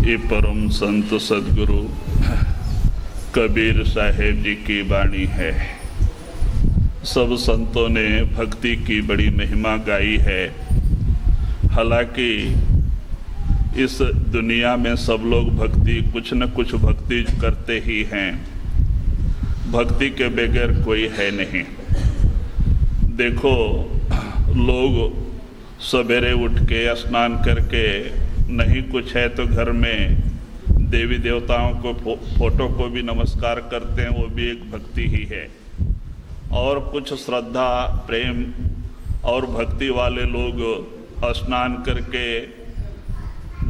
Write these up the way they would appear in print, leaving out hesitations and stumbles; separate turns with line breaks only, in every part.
ये परम संत सदगुरु कबीर साहेब जी की वाणी है। सब संतों ने भक्ति की बड़ी महिमा गाई है। हालांकि इस दुनिया में सब लोग भक्ति कुछ न कुछ भक्ति करते ही हैं, भक्ति के बगैर कोई है नहीं। देखो, लोग सवेरे उठ के स्नान करके नहीं कुछ है तो घर में देवी देवताओं को फोटो को भी नमस्कार करते हैं, वो भी एक भक्ति ही है। और कुछ श्रद्धा प्रेम और भक्ति वाले लोग स्नान करके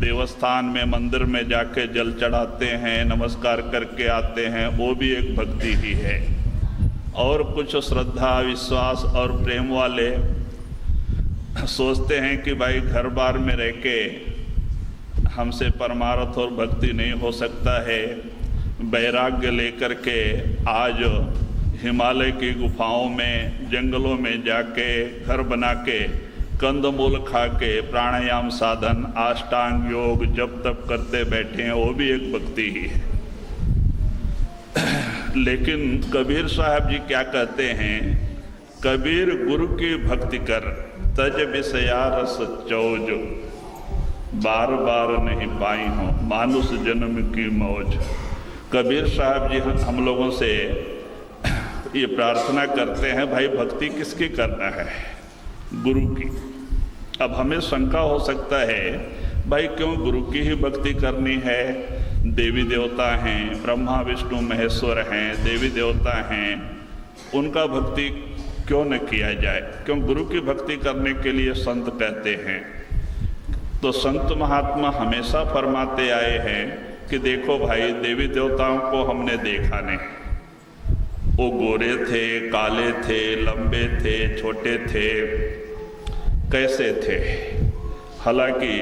देवस्थान में मंदिर में जाके जल चढ़ाते हैं, नमस्कार करके आते हैं, वो भी एक भक्ति ही है। और कुछ श्रद्धा विश्वास और प्रेम वाले सोचते हैं कि भाई घर बार में रह के हमसे परमार्थ और भक्ति नहीं हो सकता है, वैराग्य लेकर के आज हिमालय की गुफाओं में जंगलों में जाके घर बना के कंदमूल खा के प्राणायाम साधन अष्टांग योग जप तप करते बैठे हैं, वो भी एक भक्ति ही है। लेकिन कबीर साहब जी क्या कहते हैं? कबीर गुरु की भक्ति कर, तज विषया रस चौज, बार बार नहीं पाई हो मानुष जन्म की मौज। कबीर साहब जी हम लोगों से ये प्रार्थना करते हैं, भाई भक्ति किसकी करना है? गुरु की। अब हमें शंका हो सकता है, भाई क्यों गुरु की ही भक्ति करनी है? देवी देवता हैं, ब्रह्मा विष्णु महेश्वर हैं, देवी देवता हैं, उनका भक्ति क्यों न किया जाए? क्यों गुरु की भक्ति करने के लिए संत कहते हैं? तो संत महात्मा हमेशा फरमाते आए हैं कि देखो भाई, देवी देवताओं को हमने देखा नहीं, वो गोरे थे, काले थे, लंबे थे, छोटे थे, कैसे थे? हालांकि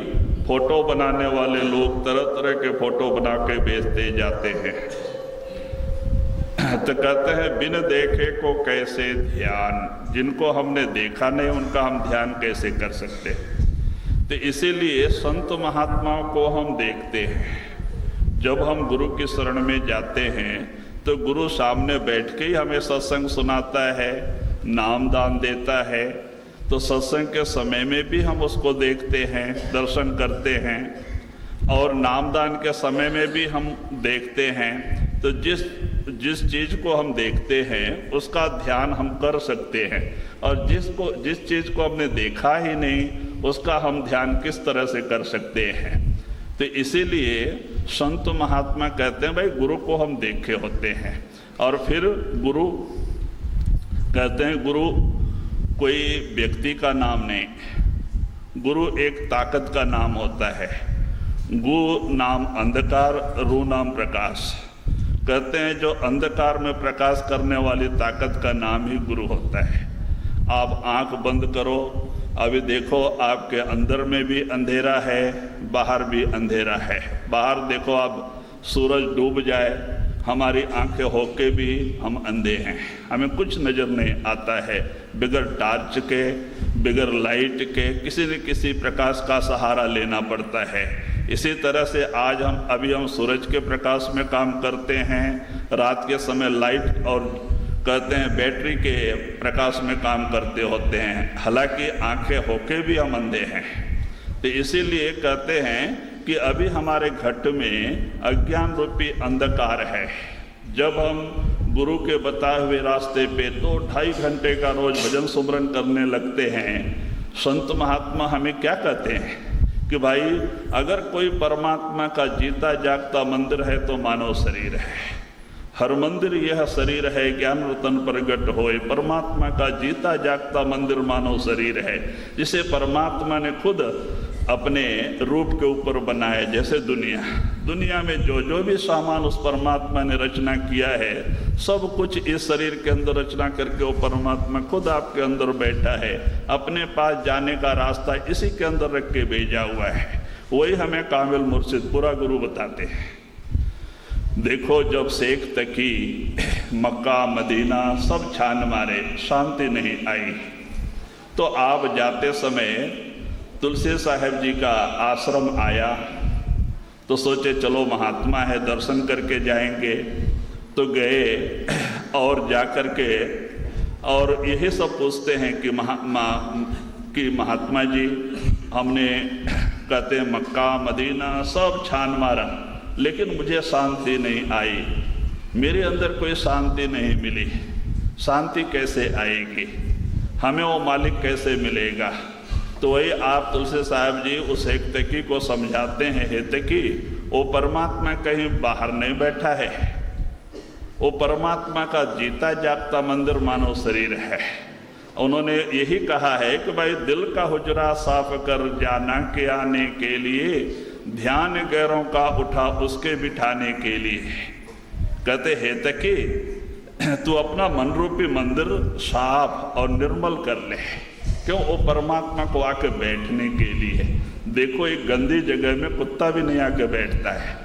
फोटो बनाने वाले लोग तरह तरह के फोटो बना के बेचते जाते हैं। तो कहते हैं बिन देखे को कैसे ध्यान, जिनको हमने देखा नहीं उनका हम ध्यान कैसे कर सकते हैं? तो इसीलिए संत महात्माओं को हम देखते हैं। जब हम गुरु की शरण में जाते हैं तो गुरु सामने बैठ के ही हमें सत्संग सुनाता है, नाम दान देता है। तो सत्संग के समय में भी हम उसको देखते हैं, दर्शन करते हैं, और नामदान के समय में भी हम देखते हैं। तो जिस चीज़ को हम देखते हैं उसका ध्यान हम कर सकते हैं, और जिस चीज़ को हमने देखा ही नहीं उसका हम ध्यान किस तरह से कर सकते हैं? तो इसीलिए संत महात्मा कहते हैं भाई गुरु को हम देखे होते हैं। और फिर गुरु कहते हैं गुरु कोई व्यक्ति का नाम नहीं, गुरु एक ताकत का नाम होता है। गु नाम अंधकार, रू नाम प्रकाश। कहते हैं जो अंधकार में प्रकाश करने वाली ताकत का नाम ही गुरु होता है। आप आंख बंद करो, अभी देखो आपके अंदर में भी अंधेरा है, बाहर भी अंधेरा है। बाहर देखो, आप सूरज डूब जाए, हमारी आंखें होके भी हम अंधे हैं, हमें कुछ नज़र नहीं आता है। बगैर टार्च के, बगैर लाइट के किसी न किसी प्रकाश का सहारा लेना पड़ता है। इसी तरह से आज हम सूरज के प्रकाश में काम करते हैं, रात के समय लाइट और कहते हैं बैटरी के प्रकाश में काम करते होते हैं। हालांकि आंखें होके भी हम अंधे हैं। तो इसीलिए कहते हैं कि अभी हमारे घट में अज्ञान रूपी अंधकार है। जब हम गुरु के बताए हुए रास्ते पे 2-2.5 घंटे का रोज भजन सुमरन करने लगते हैं, संत महात्मा हमें क्या कहते हैं कि भाई अगर कोई परमात्मा का जीता जागता मंदिर है तो मानव शरीर है। हर मंदिर यह शरीर है, ज्ञान रतन प्रगट होए। परमात्मा का जीता जागता मंदिर मानव शरीर है, जिसे परमात्मा ने खुद अपने रूप के ऊपर बनाया। जैसे दुनिया में जो भी सामान उस परमात्मा ने रचना किया है, सब कुछ इस शरीर के अंदर रचना करके वो परमात्मा खुद आपके अंदर बैठा है। अपने पास जाने का रास्ता इसी के अंदर रख के भेजा हुआ है। वही हमें कामिल मुर्शिद पूरा गुरु बताते हैं। देखो, जब शेख तकी मक्का मदीना सब छान मारे, शांति नहीं आई, तो आप जाते समय तुलसी साहब जी का आश्रम आया, तो सोचे चलो महात्मा है, दर्शन करके जाएंगे। तो गए और जा कर के और यही सब पूछते हैं कि महात्मा जी, हमने कहते हैं मक्का मदीना सब छान मारा, लेकिन मुझे शांति नहीं आई, मेरे अंदर कोई शांति नहीं मिली। शांति कैसे आएगी, हमें वो मालिक कैसे मिलेगा? तो वही आप तुलसी साहब जी उस हेतकी को समझाते हैं, हेतकी वो परमात्मा कहीं बाहर नहीं बैठा है, वो परमात्मा का जीता जागता मंदिर मानव शरीर है। उन्होंने यही कहा है कि भाई दिल का हुजरा साफ कर जाना के आने के लिए, ध्यान गैरों का उठा उसके बिठाने के लिए। कहते हेतकी तू अपना मन रूपी मंदिर साफ और निर्मल कर ले, क्यों? वो परमात्मा को आके बैठने के लिए। देखो एक गंदी जगह में कुत्ता भी नहीं आके बैठता है।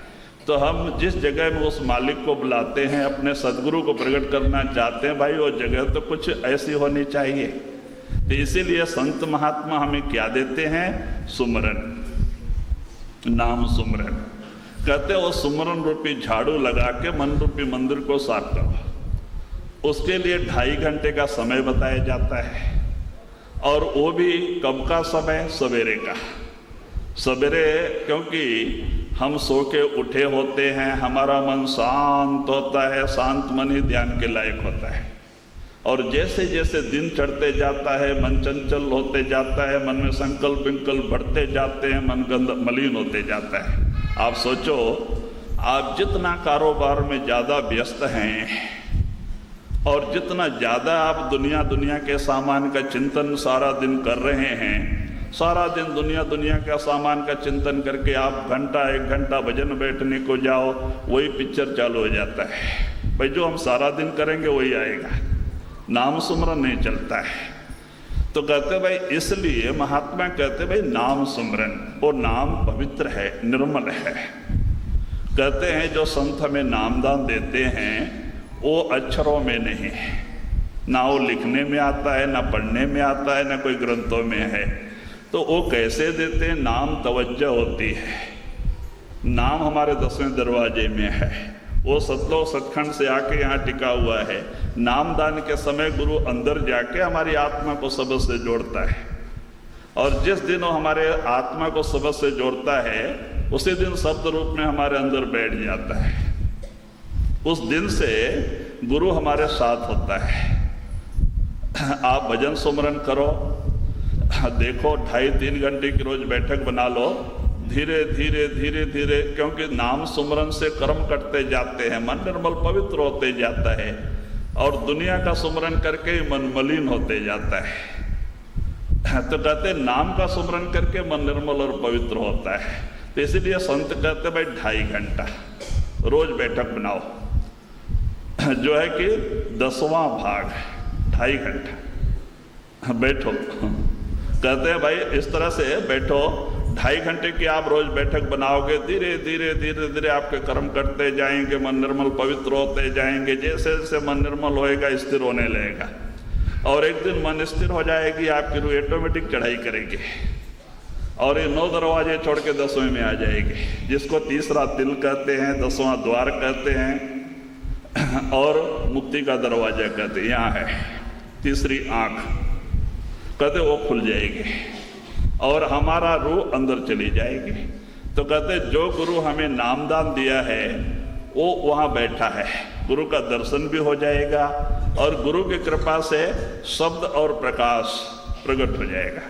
तो हम जिस जगह में उस मालिक को बुलाते हैं, अपने सदगुरु को प्रकट करना चाहते हैं, भाई वो जगह तो कुछ ऐसी होनी चाहिए। तो इसीलिए संत महात्मा हमें क्या देते हैं? सुमरन, नाम सुमरन। कहते वो सुमरन रूपी झाड़ू लगा के मन रूपी मंदिर को साफ करो। उसके लिए 2.5 घंटे का समय बताया जाता है, और वो भी कब का समय? सवेरे का। सवेरे, क्योंकि हम सो के उठे होते हैं, हमारा मन शांत होता है, शांत मन ही ध्यान के लायक होता है। और जैसे जैसे दिन चढ़ते जाता है, मन चंचल होते जाता है, मन में संकल्प विकल्प बढ़ते जाते हैं, मन मलिन होते जाता है। आप सोचो, आप जितना कारोबार में ज़्यादा व्यस्त हैं और जितना ज़्यादा आप दुनिया के सामान का चिंतन सारा दिन कर रहे हैं, सारा दिन दुनिया का सामान का चिंतन करके आप घंटा 1 घंटा भजन बैठने को जाओ, वही पिक्चर चालू हो जाता है। भाई जो हम सारा दिन करेंगे वही आएगा, नाम सुमरन नहीं चलता है। तो कहते भाई, इसलिए महात्मा कहते भाई नाम सुमरन, वो नाम पवित्र है, निर्मल है। कहते हैं जो संत हमें नामदान देते हैं वो अक्षरों में नहीं है, ना वो लिखने में आता है, ना पढ़ने में आता है, ना कोई ग्रंथों में है। तो वो कैसे देते हैं? नाम तवज्जो होती है। नाम हमारे 10वें दरवाजे में है, वो सतलोक सचखंड से आके यहाँ टिका हुआ है। नामदान के समय गुरु अंदर जाके हमारी आत्मा को सबसे से जोड़ता है, और जिस दिन वो हमारे आत्मा को सबसे से जोड़ता है, उसी दिन शब्द रूप में हमारे अंदर बैठ जाता है। उस दिन से गुरु हमारे साथ होता है। आप भजन सुमरन करो, देखो 2.5-3 घंटे की रोज बैठक बना लो, धीरे धीरे, क्योंकि नाम सुमरन से कर्म कटते जाते हैं, मन निर्मल पवित्र होते जाता है, और दुनिया का सुमरन करके मन मलिन होते जाता है। तो कहते नाम का सुमरन करके मन निर्मल और पवित्र होता है। तो इसीलिए संत कहते भाई 2.5 घंटा रोज बैठक बनाओ, जो है कि 10वां भाग 2.5 घंटा बैठो। कहते हैं भाई इस तरह से बैठो, 2.5 घंटे की आप रोज बैठक बनाओगे, धीरे धीरे आपके कर्म करते जाएंगे, मन निर्मल पवित्र होते जाएंगे। जैसे जैसे मन निर्मल होएगा स्थिर होने लगेगा, और एक दिन मन स्थिर हो जाएगी, आपकी रूह ऑटोमेटिक चढ़ाई करेगी, और ये 9 दरवाजे छोड़ के 10वें में आ जाएगी, जिसको तीसरा दिल कहते हैं, 10वां द्वार कहते हैं, और मुक्ति का दरवाजा कहते हैं। यहाँ है तीसरी आँख, कहते वो खुल जाएगी और हमारा रूह अंदर चली जाएगी। तो कहते जो गुरु हमें नामदान दिया है वो वहाँ बैठा है, गुरु का दर्शन भी हो जाएगा, और गुरु की कृपा से शब्द और प्रकाश प्रकट हो जाएगा।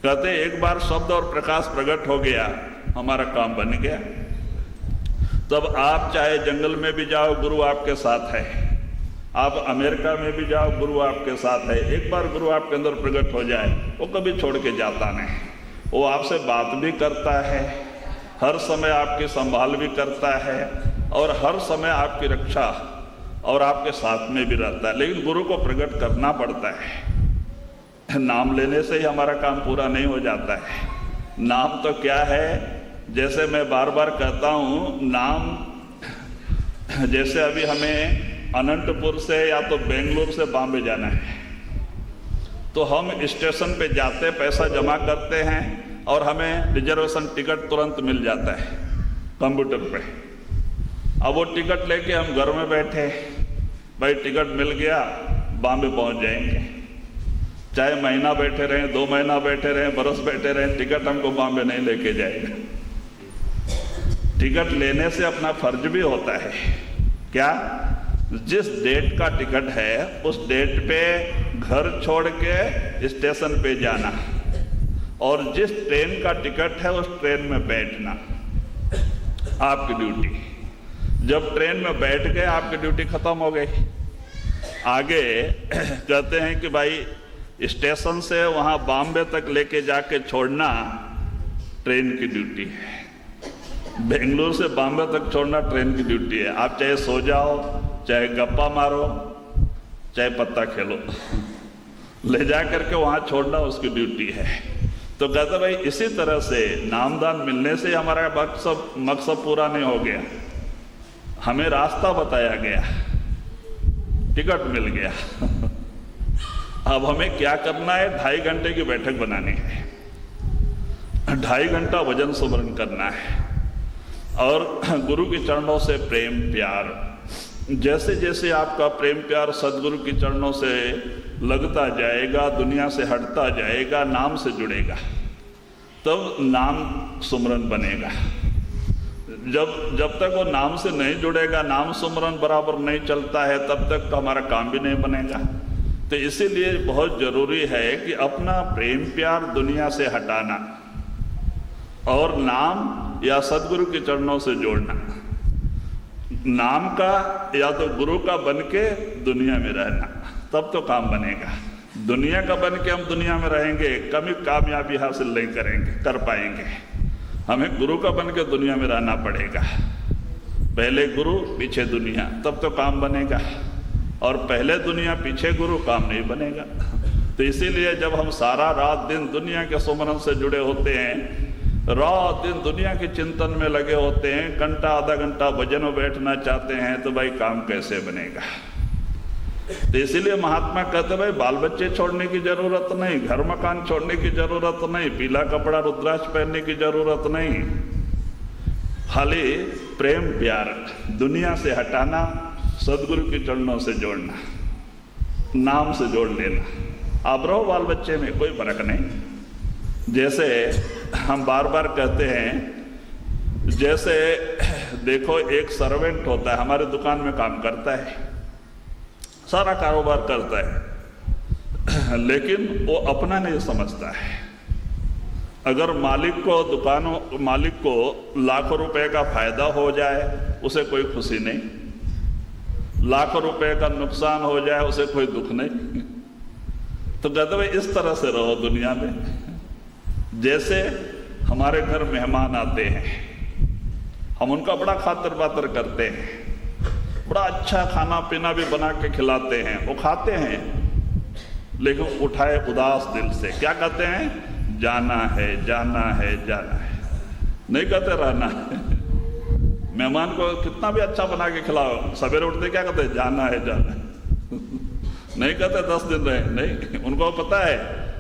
कहते एक बार शब्द और प्रकाश प्रकट हो गया, हमारा काम बन गया। तब आप चाहे जंगल में भी जाओ, गुरु आपके साथ है, आप अमेरिका में भी जाओ, गुरु आपके साथ है। एक बार गुरु आपके अंदर प्रकट हो जाए, वो कभी छोड़ के जाता नहीं, वो आपसे बात भी करता है, हर समय आपकी संभाल भी करता है, और हर समय आपकी रक्षा और आपके साथ में भी रहता है। लेकिन गुरु को प्रकट करना पड़ता है, नाम लेने से ही हमारा काम पूरा नहीं हो जाता है। नाम तो क्या है, जैसे मैं बार बार कहता हूँ, नाम जैसे अभी हमें अनंतपुर से या तो बेंगलुरु से बॉम्बे जाना है, तो हम स्टेशन पे जाते, पैसा जमा करते हैं, और हमें रिजर्वेशन टिकट तुरंत मिल जाता है। कंप्यूटर पे। अब वो टिकट लेके हम घर में बैठे, भाई टिकट मिल गया, बॉम्बे पहुंच जाएंगे। चाहे महीना बैठे रहें, 2 महीना बैठे रहें, बरस बैठे रहें, टिकट हमको बॉम्बे नहीं लेके जाएगा। टिकट लेने से अपना फर्ज भी होता है। क्या? जिस डेट का टिकट है उस डेट पे घर छोड़ के स्टेशन पे जाना, और जिस ट्रेन का टिकट है उस ट्रेन में बैठना, आपकी ड्यूटी। जब ट्रेन में बैठ गए आपकी ड्यूटी खत्म हो गई। आगे कहते हैं कि भाई स्टेशन से वहां बॉम्बे तक लेके जाके छोड़ना ट्रेन की ड्यूटी है। बेंगलुरु से बॉम्बे तक छोड़ना ट्रेन की ड्यूटी है। आप चाहे सो जाओ, चाहे गप्पा मारो, चाहे पत्ता खेलो, ले जा करके वहां छोड़ना उसकी ड्यूटी है। तो कहते भाई इसी तरह से नामदान मिलने से हमारा मकसद पूरा नहीं हो गया। हमें रास्ता बताया गया, टिकट मिल गया। अब हमें क्या करना है? 2.5 घंटे की बैठक बनानी है, 2.5 घंटा भजन सुमरन करना है, और गुरु के चरणों से प्रेम प्यार। जैसे जैसे आपका प्रेम प्यार सदगुरु के चरणों से लगता जाएगा, दुनिया से हटता जाएगा, नाम से जुड़ेगा, तब नाम सुमरन बनेगा। जब तक वो नाम से नहीं जुड़ेगा, नाम सुमरन बराबर नहीं चलता है, तब तक हमारा काम भी नहीं बनेगा। तो इसीलिए बहुत जरूरी है कि अपना प्रेम प्यार दुनिया से हटाना और नाम या सदगुरु के चरणों से जोड़ना। नाम का या तो गुरु का बन के दुनिया में रहना, तब तो काम बनेगा। दुनिया का बन के हम दुनिया में रहेंगे, कभी कामयाबी हासिल नहीं कर पाएंगे। हमें गुरु का बन के दुनिया में रहना पड़ेगा। पहले गुरु पीछे दुनिया, तब तो काम बनेगा। और पहले दुनिया पीछे गुरु, काम नहीं बनेगा। तो इसीलिए जब हम सारा रात दिन दुनिया के सुमरन से जुड़े होते हैं, रात दिन दुनिया के चिंतन में लगे होते हैं, घंटा आधा घंटा भजन में बैठना चाहते हैं, तो भाई काम कैसे बनेगा? तो इसीलिए महात्मा कहते भाई बाल बच्चे छोड़ने की जरूरत नहीं, घर मकान छोड़ने की जरूरत नहीं, पीला कपड़ा रुद्राक्ष पहनने की जरूरत नहीं। खाली प्रेम प्यार दुनिया से हटाना, सदगुरु के चरणों से जोड़ना, नाम से जोड़ लेना। आप रहो बाल बच्चे में, कोई फर्क नहीं। जैसे हम बार बार कहते हैं, जैसे देखो एक सर्वेंट होता है, हमारे दुकान में काम करता है, सारा कारोबार करता है, लेकिन वो अपना नहीं समझता है। अगर मालिक को लाखों रुपए का फायदा हो जाए, उसे कोई खुशी नहीं। लाखों रुपए का नुकसान हो जाए, उसे कोई दुख नहीं। तो कहते भाई इस तरह से रहो दुनिया में। जैसे हमारे घर मेहमान आते हैं, हम उनका बड़ा खातिर बातर करते हैं, बड़ा अच्छा खाना पीना भी बना के खिलाते हैं, वो खाते हैं, लेकिन उठाए उदास दिल से। क्या कहते हैं? जाना है, जाना है, जाना है। नहीं कहते रहना है। मेहमान को कितना भी अच्छा बना के खिलाओ, सवेरे उठते क्या कहते हैं? जाना है, जाना है। नहीं कहते 10 दिन रहे, नहीं। उनको पता है,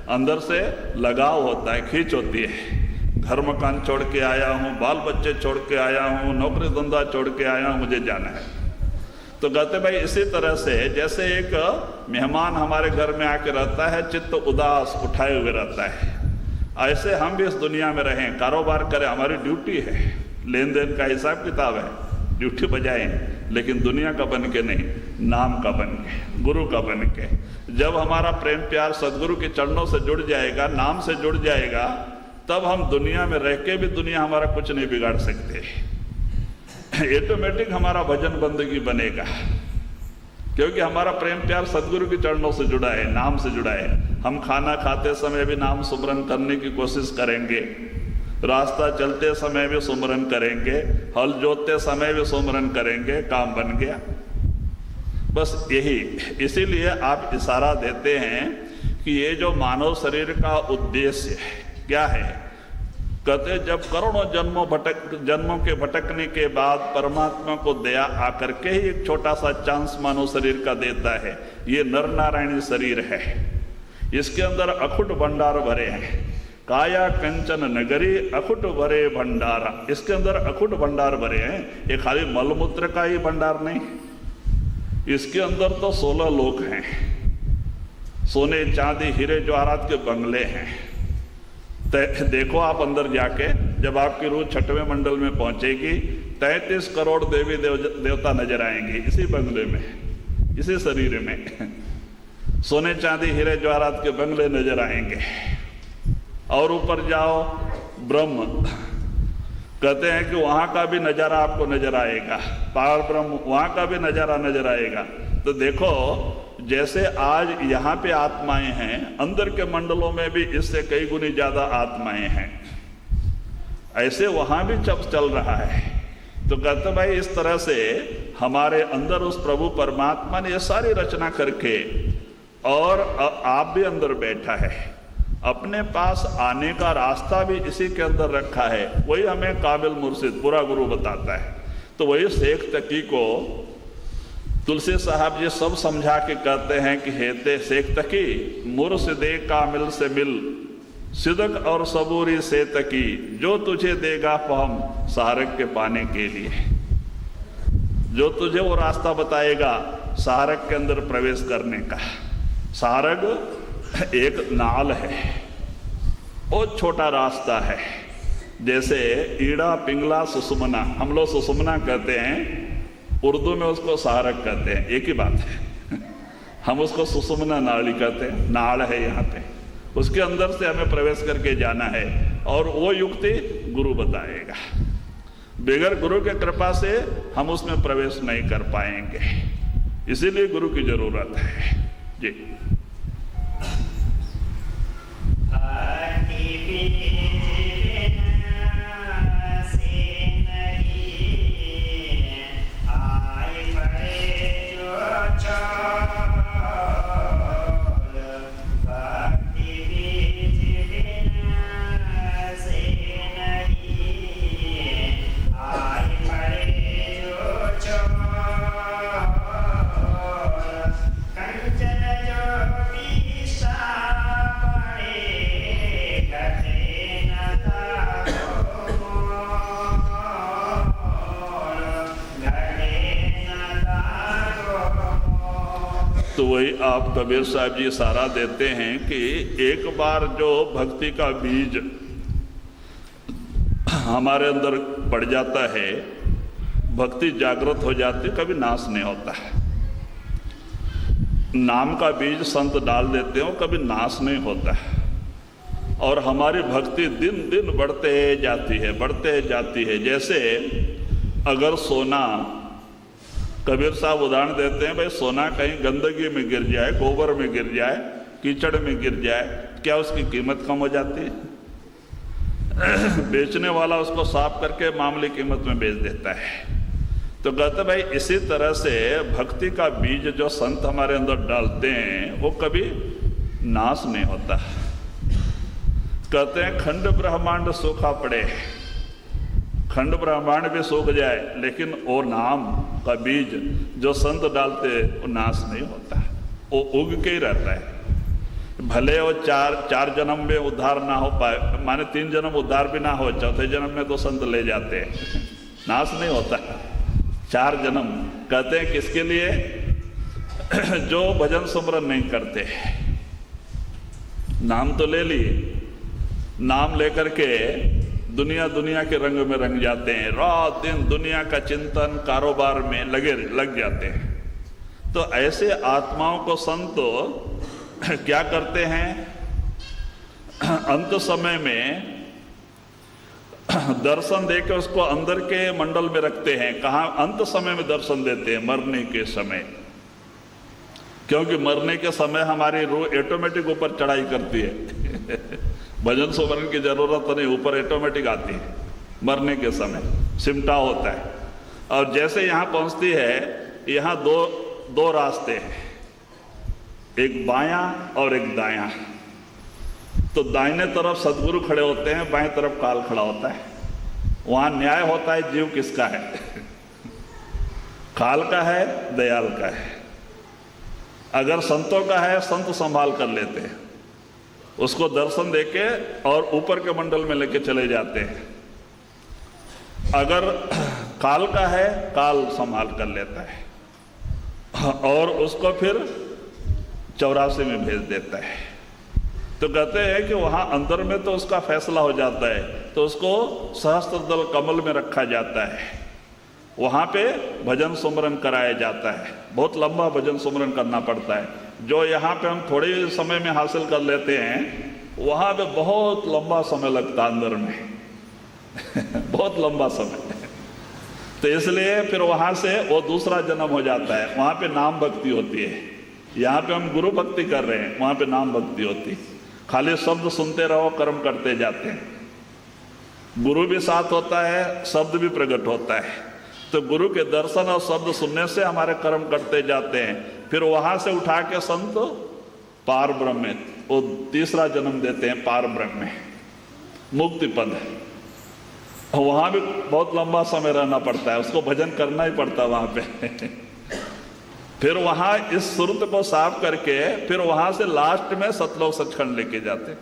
अंदर से लगाव होता है, खींच होती है। घर मकान छोड़ के आया हूँ, बाल बच्चे छोड़ के आया हूँ, नौकरी धंधा छोड़ के आया हूँ, मुझे जाना है। तो कहते भाई इसी तरह से जैसे एक मेहमान हमारे घर में आके रहता है, चित्त उदास उठाए हुए रहता है, ऐसे हम भी इस दुनिया में रहें, कारोबार करें, हमारी ड्यूटी है, लेन देन का हिसाब किताब है, ड्यूटी बजाएं, लेकिन दुनिया का बन के नहीं, नाम का बन के, गुरु का बन के। जब हमारा प्रेम प्यार सदगुरु के चरणों से जुड़ जाएगा, नाम से जुड़ जाएगा, तब हम दुनिया में रह के भी दुनिया हमारा कुछ नहीं बिगाड़ सकते। ऑटोमेटिक हमारा भजन बंदगी बनेगा, क्योंकि हमारा प्रेम प्यार सदगुरु के चरणों से जुड़ा है, नाम से जुड़ा है। हम खाना खाते समय भी नाम सुमरन करने की कोशिश करेंगे, रास्ता चलते समय भी सुमरन करेंगे, हल जोतते समय भी सुमरन करेंगे, काम बन गया। बस यही, इसीलिए आप इशारा देते हैं कि ये जो मानव शरीर का उद्देश्य क्या है, कहते जब करोड़ों जन्मों के भटकने के बाद परमात्मा को दया आकर के ही एक छोटा सा चांस मानव शरीर का देता है। ये नर नारायणी शरीर है, इसके अंदर अखुट भंडार भरे हैं, काया कंचन नगरी अखुट भरे भंडारा। इसके अंदर अखुट भंडार भरे हैं, ये खाली मलमूत्र का ही भंडार नहीं, इसके अंदर तो 16 लोक हैं, सोने चांदी हीरे जवाहरात के बंगले हैं। देखो आप अंदर जाके, जब आपकी रूह 6वें मंडल में पहुंचेगी, 33 करोड़ देवी देवता नजर आएंगे इसी बंगले में, इसी शरीर में। सोने चांदी हीरे जवाहरात के बंगले नजर आएंगे। और ऊपर जाओ, ब्रह्म कहते हैं कि वहां का भी नजारा आपको नजर आएगा, पार ब्रह्म वहां का भी नजारा नजर आएगा। तो देखो, जैसे आज यहाँ पे आत्माएं हैं, अंदर के मंडलों में भी इससे कई गुनी ज्यादा आत्माएं हैं, ऐसे वहां भी चल रहा है। तो कहते भाई, इस तरह से हमारे अंदर उस प्रभु परमात्मा ने ये सारी रचना करके, और आप भी अंदर बैठा है, अपने पास आने का रास्ता भी इसी के अंदर रखा है। वही हमें काबिल मुर्शिद पूरा गुरु बताता है। तो वही शेख तकी को तुलसी साहब जी सब समझा के कहते हैं कि हेते शेख तकी मुर्शिदे कामिल से मिल, सिदक और सबूरी से तकी, जो तुझे देगा फहम सारग के पाने के लिए, जो तुझे वो रास्ता बताएगा सारग के अंदर प्रवेश करने का। सारग एक नाल है, वो छोटा रास्ता है, जैसे ईड़ा पिंगला सुषुम्ना, हम लोग सुषुम्ना कहते हैं, उर्दू में उसको सारग कहते हैं, एक ही बात है। हम उसको सुषुम्ना नाड़ी कहते हैं, नाड़ है यहाँ पे, उसके अंदर से हमें प्रवेश करके जाना है, और वो युक्ति गुरु बताएगा। बगैर गुरु के कृपा से हम उसमें प्रवेश नहीं कर पाएंगे, इसीलिए गुरु की जरूरत है जी। तो वही आप कबीर साहब जी इशारा देते हैं कि एक बार जो भक्ति का बीज हमारे अंदर पड़ जाता है, भक्ति जागृत हो जाती, कभी नाश नहीं होता है। नाम का बीज संत डाल देते हो, कभी नाश नहीं होता है, और हमारी भक्ति दिन दिन बढ़ते जाती है, बढ़ते जाती है। जैसे अगर सोना, कबीर साहब उदाहरण देते हैं, भाई सोना कहीं गंदगी में गिर जाए, गोबर में गिर जाए, कीचड़ में गिर जाए, क्या उसकी कीमत कम हो जाती है? बेचने वाला उसको साफ करके मामूली कीमत में बेच देता है। तो कहते भाई इसी तरह से भक्ति का बीज जो संत हमारे अंदर डालते हैं, वो कभी नाश नहीं होता। कहते हैं खंड ब्रह्मांड सूखा पड़े, खंड ब्रह्मांड भी सूख जाए, लेकिन वो नाम का बीज जो संत डालते वो नाश नहीं होता, वो उग के ही रहता है। भले वो चार जन्म में उद्धार ना हो पाए, माने 3 जन्म उद्धार भी ना हो, चौथे जन्म में तो संत ले जाते हैं, नाश नहीं होता। 4 जन्म कहते हैं किसके लिए? जो भजन सुमरन नहीं करते, नाम तो ले लिए, नाम लेकर के दुनिया के रंग में रंग जाते हैं, रात दिन दुनिया का चिंतन कारोबार में लग जाते हैं। तो ऐसे आत्माओं को संत क्या करते हैं? अंत समय में दर्शन देकर उसको अंदर के मंडल में रखते हैं। कहाँ अंत समय में दर्शन देते हैं? मरने के समय, क्योंकि मरने के समय हमारी रूह ऑटोमेटिक ऊपर चढ़ाई करती है। भजन सुमरन की जरूरत नहीं, ऊपर ऑटोमेटिक आती है। मरने के समय सिमटा होता है, और जैसे यहाँ पहुँचती है, यहाँ दो रास्ते हैं, एक बायां और एक दायां। तो दाहिने तरफ सदगुरु खड़े होते हैं, बाएं तरफ काल खड़ा होता है। वहाँ न्याय होता है, जीव किसका है? काल का है, दयाल का है। अगर संतों का है, संत संभाल कर लेते हैं, उसको दर्शन देके और ऊपर के मंडल में लेके चले जाते हैं। अगर काल का है, काल संभाल कर लेता है और उसको फिर 84 में भेज देता है। तो कहते हैं कि वहाँ अंदर में तो उसका फैसला हो जाता है, तो उसको सहस्त्रदल कमल में रखा जाता है, वहाँ पे भजन सुमरन कराया जाता है। बहुत लंबा भजन सुमरन करना पड़ता है, जो यहाँ पे हम थोड़े समय में हासिल कर लेते हैं, वहाँ पे बहुत लंबा समय लगता है अंदर में बहुत लंबा समय। तो इसलिए फिर वहाँ से वो दूसरा जन्म हो जाता है, वहाँ पे नाम भक्ति होती है। यहाँ पे हम गुरु भक्ति कर रहे हैं, वहाँ पे नाम भक्ति होती है। खाली शब्द सुनते रहो, कर्म करते जाते हैं। गुरु भी साथ होता है, शब्द भी प्रकट होता है। तो गुरु के दर्शन और शब्द सुनने से हमारे कर्म करते जाते हैं। फिर वहाँ से उठा के संत पार ब्रह्म में वो तीसरा जन्म देते हैं, पार ब्रह्म में मुक्ति पद। वहाँ भी बहुत लंबा समय रहना पड़ता है, उसको भजन करना ही पड़ता है वहाँ पे फिर वहाँ इस सुरत को साफ करके फिर वहाँ से लास्ट में सतलोक सचखंड लेके जाते।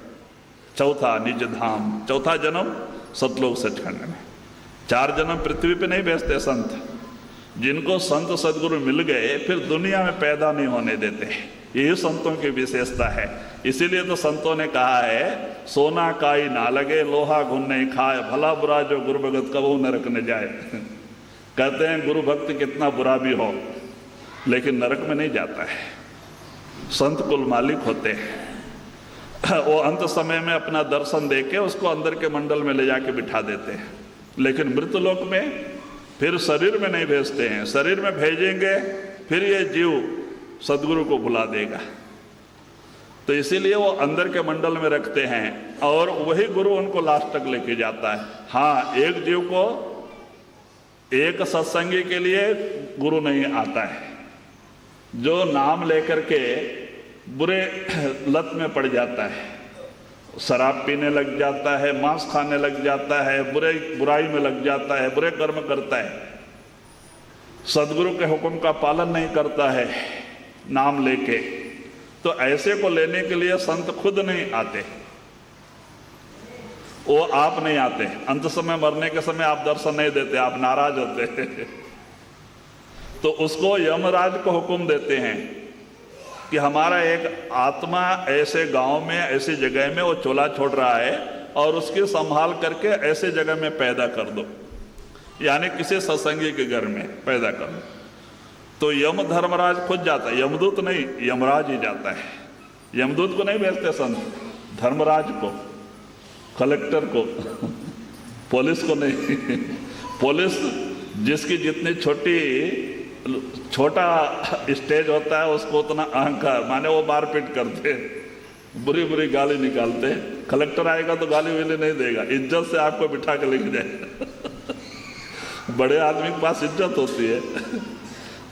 चौथा निज धाम, चौथा जन्म सतलोक सचखंड में। 4 जन्म पृथ्वी पे नहीं भेजते संत। जिनको संत सदगुरु मिल गए फिर दुनिया में पैदा नहीं होने देते। यही संतों की विशेषता है। इसीलिए तो संतों ने कहा है, सोना काई ना लगे, लोहा घुन नहीं खाए, भला बुरा जो गुरु भगत कबहू नरक न जाए कहते हैं गुरु भक्त कितना बुरा भी हो लेकिन नरक में नहीं जाता है। संत कुल मालिक होते हैं। वो अंत समय में अपना दर्शन देके उसको अंदर के मंडल में ले जाके बिठा देते हैं। लेकिन मृतलोक में फिर शरीर में नहीं भेजते हैं। शरीर में भेजेंगे फिर ये जीव सदगुरु को भुला देगा। तो इसीलिए वो अंदर के मंडल में रखते हैं और वही गुरु उनको लास्ट तक लेके जाता है। हाँ, एक जीव को एक सत्संगी के लिए गुरु नहीं आता है। जो नाम लेकर के बुरे लत में पड़ जाता है, शराब पीने लग जाता है, मांस खाने लग जाता है, बुराई में लग जाता है, बुरे कर्म करता है, सदगुरु के हुक्म का पालन नहीं करता है नाम लेके, तो ऐसे को लेने के लिए संत खुद नहीं आते। वो आप नहीं आते। अंत समय मरने के समय आप दर्शन नहीं देते, आप नाराज होते तो उसको यमराज को हुक्म देते हैं कि हमारा एक आत्मा ऐसे गांव में, ऐसी जगह में वो चोला छोड़ रहा है और उसकी संभाल करके ऐसे जगह में पैदा कर दो, यानी किसी सत्संगी के घर में पैदा कर दो। तो यम धर्मराज खुद जाता है, यमदूत नहीं, यमराज ही जाता है। यमदूत को नहीं भेजते संत, धर्मराज को, कलेक्टर को पुलिस को नहीं पुलिस जिसकी जितनी छोटा स्टेज होता है उसको उतना अहंकार, माने वो मारपीट करते, बुरी बुरी गाली निकालते। कलेक्टर आएगा तो गाली वाली नहीं देगा, इज्जत से आपको बिठा के लेके जाएगा बड़े आदमी के पास इज्जत होती है।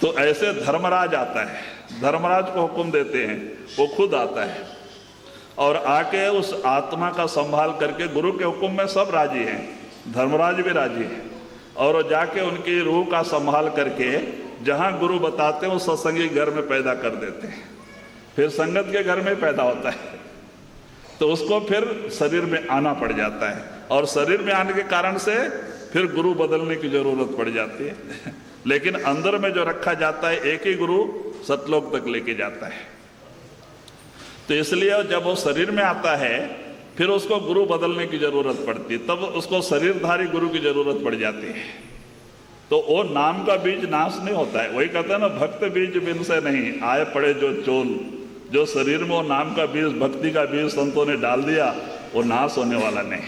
तो ऐसे धर्मराज आता है, धर्मराज को हुक्म देते हैं, वो खुद आता है और आके उस आत्मा का संभाल करके, गुरु के हुक्म में सब राजी हैं, धर्मराज भी राजी है, और वो जाके उनकी रूह का संभाल करके जहाँ गुरु बताते हैं उस सत्संगी घर में पैदा कर देते हैं। फिर संगत के घर में पैदा होता है तो उसको फिर शरीर में आना पड़ जाता है और शरीर में आने के कारण से फिर गुरु बदलने की जरूरत पड़ जाती है। लेकिन अंदर में जो रखा जाता है एक ही गुरु सतलोक तक लेके जाता है। तो इसलिए जब वो शरीर में आता है फिर उसको गुरु बदलने की जरूरत पड़ती है, तब उसको शरीरधारी गुरु की जरूरत पड़ जाती है। तो वो नाम का बीज नाश नहीं होता है। वही कहते हैं ना, भक्त बीज बिन से नहीं आए पड़े जो चोल। जो शरीर में वो नाम का बीज, भक्ति का बीज संतों ने डाल दिया, वो नाश होने वाला नहीं।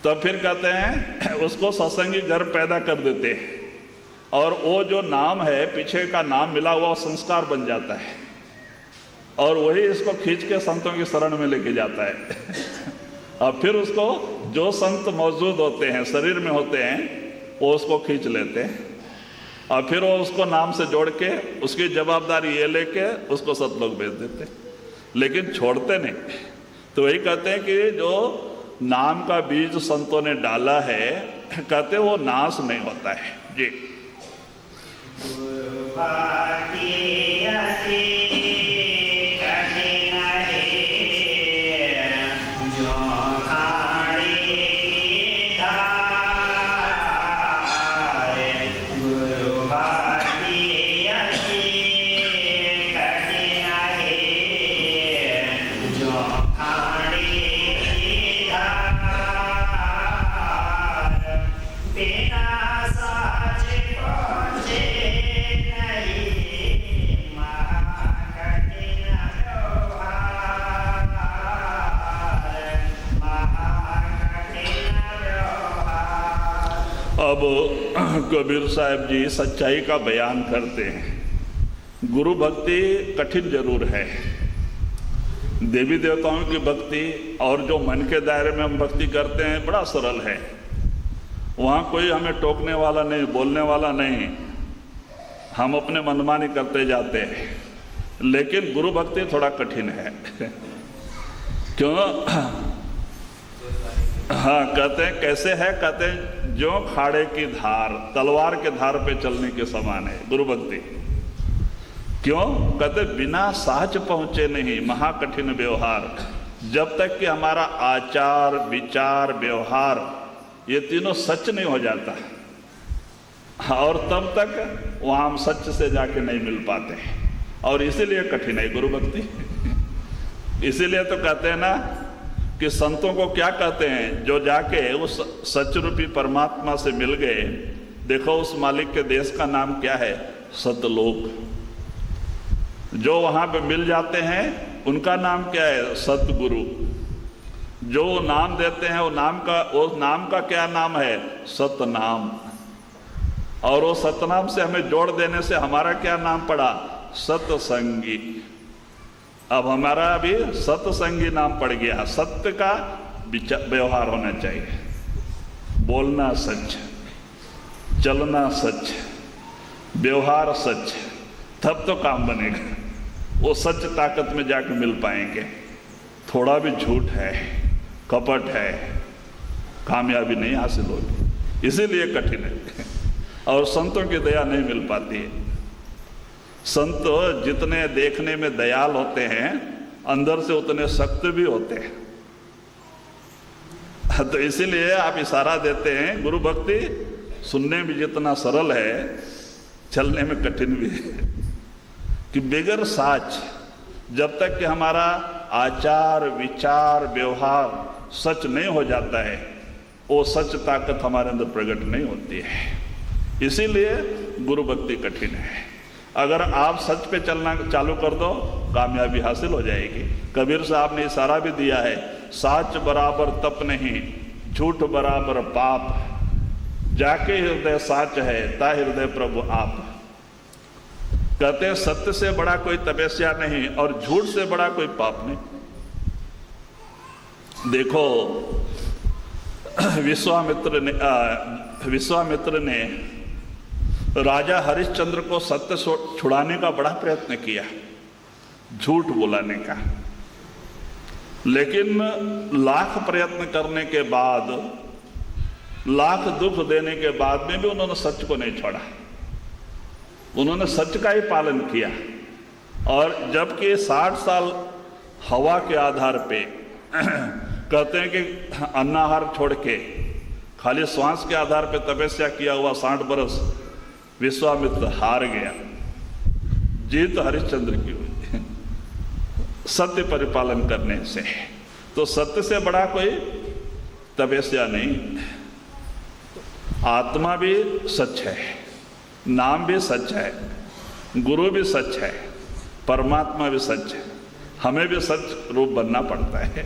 तब फिर कहते हैं उसको सत्संगी घर पैदा कर देते हैं और वो जो नाम है, पीछे का नाम मिला हुआ संस्कार बन जाता है और वही इसको खींच के संतों की शरण में लेके जाता है। और फिर उसको जो संत मौजूद होते हैं, शरीर में होते हैं, वो उसको खींच लेते हैं और फिर वो उसको नाम से जोड़ के उसकी जवाबदारी ये लेके उसको सतलोक भेज देते, लेकिन छोड़ते नहीं। तो वही कहते हैं कि जो नाम का बीज संतों ने डाला है, कहते वो नाश नहीं होता है जी। अब कबीर साहब जी सच्चाई का बयान करते हैं। गुरु भक्ति कठिन जरूर है, देवी देवताओं की भक्ति और जो मन के दायरे में हम भक्ति करते हैं बड़ा सरल है। वहाँ कोई हमें टोकने वाला नहीं, बोलने वाला नहीं, हम अपने मनमानी करते जाते हैं। लेकिन गुरु भक्ति थोड़ा कठिन है। क्यों? हाँ, कहते हैं कैसे है? कहते हैं जो खाड़े की धार तलवार के धार पे चलने के समान है गुरु भक्ति। क्यों? कहते बिना साच पहुंचे नहीं महाकठिन व्यवहार। जब तक कि हमारा आचार विचार व्यवहार ये तीनों सच नहीं हो जाता, और तब तक वहाँ हम सच से जाके नहीं मिल पाते, और इसीलिए कठिन है गुरु भक्ति। इसीलिए तो कहते हैं ना कि संतों को क्या कहते हैं, जो जाके उस सच रूपी परमात्मा से मिल गए। देखो उस मालिक के देश का नाम क्या है? सतलोक। जो वहाँ पे मिल जाते हैं उनका नाम क्या है? सतगुरु। जो नाम देते हैं वो नाम का क्या नाम है? सतनाम। और वो सतनाम से हमें जोड़ देने से हमारा क्या नाम पड़ा? सतसंगी। अब हमारा अभी सतसंगी नाम पड़ गया। सत्य का व्यवहार होना चाहिए, बोलना सच, चलना सच, व्यवहार सच, तब तो काम बनेगा। वो सच ताकत में जाके मिल पाएंगे। थोड़ा भी झूठ है, कपट है, कामयाबी नहीं हासिल होगी। इसीलिए कठिन है, और संतों की दया नहीं मिल पाती है। संत जितने देखने में दयाल होते हैं, अंदर से उतने सख्त भी होते हैं। तो इसीलिए आप इशारा देते हैं गुरु भक्ति सुनने में जितना सरल है, चलने में कठिन भी है। कि बगैर साच, जब तक कि हमारा आचार विचार व्यवहार सच नहीं हो जाता है, वो सच ताकत हमारे अंदर प्रकट नहीं होती है। इसीलिए गुरु भक्ति कठिन है। अगर आप सच पे चलना चालू कर दो, कामयाबी हासिल हो जाएगी। कबीर साहब ने इशारा भी दिया है, साच बराबर तप नहीं, झूठ बराबर पाप, जाके हृदय साच है ता हृदय प्रभु आप। कहते हैं सत्य से बड़ा कोई तपस्या नहीं, और झूठ से बड़ा कोई पाप नहीं। देखो विश्वामित्र ने राजा हरिश्चंद्र को सत्य छुड़ाने का बड़ा प्रयत्न किया, झूठ बोलाने का। लेकिन लाख प्रयत्न करने के बाद, लाख दुख देने के बाद में भी उन्होंने सच को नहीं छोड़ा। उन्होंने सच का ही पालन किया। और जबकि 60 साल हवा के आधार पे कहते हैं कि अन्नाहार छोड़ के खाली श्वास के आधार पे तपस्या किया हुआ 60 बरस विश्वामित्र हार गया। जीत हरिश्चंद्र की हुई सत्य परिपालन करने से। तो सत्य से बड़ा कोई तपस्या नहीं। आत्मा भी सच है, नाम भी सच है, गुरु भी सच है, परमात्मा भी सच है। हमें भी सच रूप बनना पड़ता है,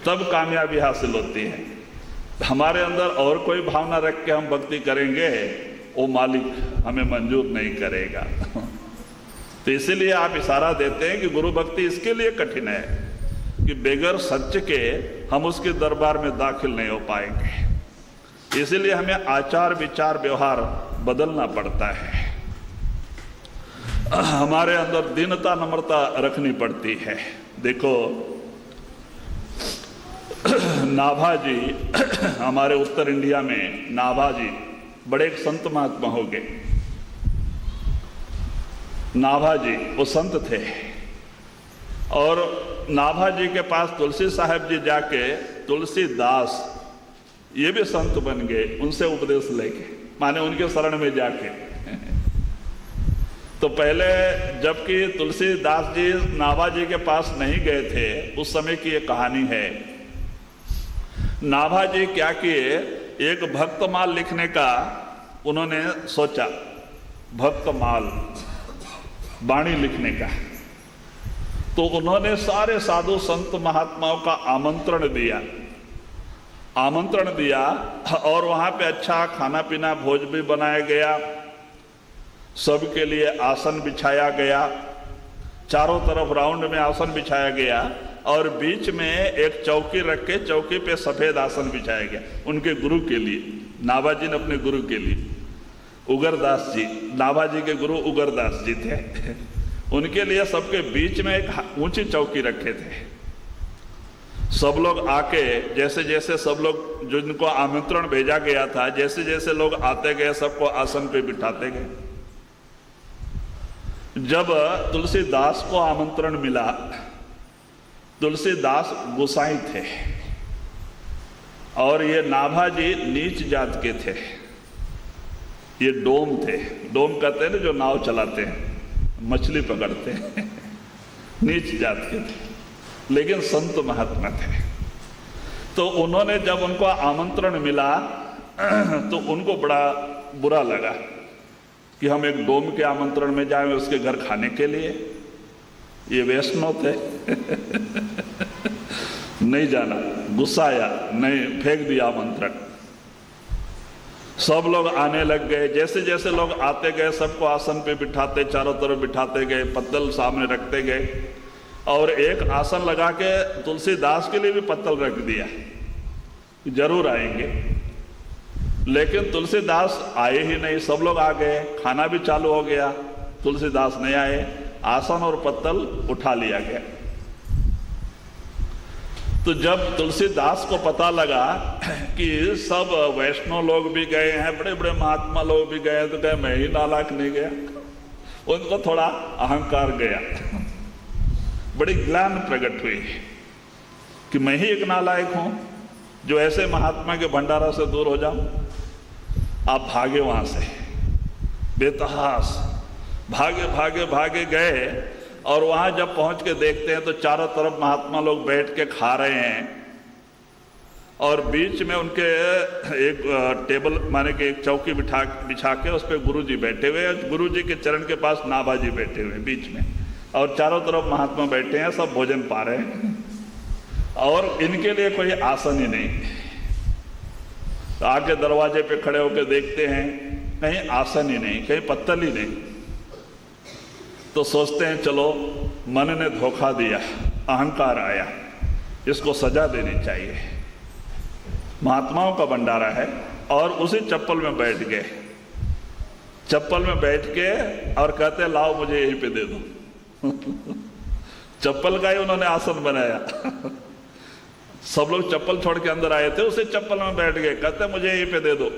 तब कामयाबी हासिल होती है। हमारे अंदर और कोई भावना रख के हम भक्ति करेंगे, वो मालिक हमें मंजूर नहीं करेगा। तो इसीलिए आप इशारा देते हैं कि गुरु भक्ति इसके लिए कठिन है कि बगैर सच के हम उसके दरबार में दाखिल नहीं हो पाएंगे। इसीलिए हमें आचार विचार व्यवहार बदलना पड़ता है। हमारे अंदर दीनता नम्रता रखनी पड़ती है। देखो नाभाजी, हमारे उत्तर इंडिया में नाभाजी बड़े एक संत महात्मा हो गए। नाभाजी वो संत थे, और नाभाजी के पास तुलसी साहब जी जाके तुलसीदास ये भी संत बन गए, उनसे उपदेश लेके, माने उनके शरण में जाके। तो पहले जबकि तुलसीदास जी नाभाजी के पास नहीं गए थे, उस समय की ये कहानी है। नाभाजी क्या किए, एक भक्तमाल लिखने का उन्होंने सोचा, भक्तमाल वाणी लिखने का। तो उन्होंने सारे साधु संत महात्माओं का आमंत्रण दिया आमंत्रण दिया और वहाँ पे अच्छा खाना पीना भोज भी बनाया गया, सबके लिए आसन बिछाया गया, चारों तरफ राउंड में आसन बिछाया गया और बीच में एक चौकी रख के चौकी पे सफ़ेद आसन बिछाया गया उनके गुरु के लिए। नाभाजी ने अपने गुरु के लिए, उगरदास जी, नाभाजी के गुरु उगरदास जी थे, उनके लिए सबके बीच में एक ऊंची चौकी रखे थे। सब लोग आके जैसे जैसे सब लोग जिनको आमंत्रण भेजा गया था, जैसे जैसे लोग आते गए सबको आसन पे बिठाते गए। जब तुलसीदास को आमंत्रण मिला, तुलसीदास गोसाई थे और ये नाभाजी नीच जात के थे, ये डोम थे। डोम कहते हैं ना जो नाव चलाते हैं, मछली पकड़ते हैं, नीच जात के थे लेकिन संत महात्मा थे। तो उन्होंने जब उनको आमंत्रण मिला तो उनको बड़ा बुरा लगा कि हम एक डोम के आमंत्रण में जाएं उसके घर खाने के लिए। ये वैष्णव थे नहीं जाना, गुस्सा आया, नहीं, फेंक दिया आमंत्रण। सब लोग आने लग गए, जैसे जैसे लोग आते गए सबको आसन पे बिठाते, चारों तरफ बिठाते गए, पत्तल सामने रखते गए और एक आसन लगा के तुलसीदास के लिए भी पत्तल रख दिया, जरूर आएंगे। लेकिन तुलसीदास आए ही नहीं, सब लोग आ गए, खाना भी चालू हो गया, तुलसीदास नहीं आए, आसन और पत्तल उठा लिया गया। तो जब तुलसीदास को पता लगा कि सब वैष्णव लोग भी गए हैं, बड़े बड़े महात्मा लोग भी गए हैं, तो कहे मैं ही नालायक नहीं गया। उनको थोड़ा अहंकार गया, बड़ी ज्ञान प्रकट हुई कि मैं ही एक नालायक हूं जो ऐसे महात्मा के भंडारा से दूर हो जाऊं। आप भागे वहां से, बेतहास भागे भागे भागे गए और वहां जब पहुंच के देखते हैं तो चारों तरफ महात्मा लोग बैठ के खा रहे हैं और बीच में उनके एक टेबल माने कि एक चौकी बिछा के उस पर गुरुजी बैठे हुए हैं, गुरुजी के चरण के पास नाभाजी बैठे हुए बीच में और चारों तरफ महात्मा बैठे हैं, सब भोजन पा रहे हैं और इनके लिए कोई आसन ही नहीं। तो आके दरवाजे पे खड़े होकर देखते हैं, कहीं आसन ही नहीं, कहीं पत्तल ही नहीं। तो सोचते हैं चलो मन ने धोखा दिया, अहंकार आया, इसको सजा देनी चाहिए। महात्माओं का भंडारा है और उसी चप्पल में बैठ गए, चप्पल में बैठ के और कहते लाओ मुझे यहीं पे दे दो। चप्पल का ही उन्होंने आसन बनाया। सब लोग चप्पल छोड़ के अंदर आए थे, उसी चप्पल में बैठ गए, कहते मुझे यहीं पे दे दो।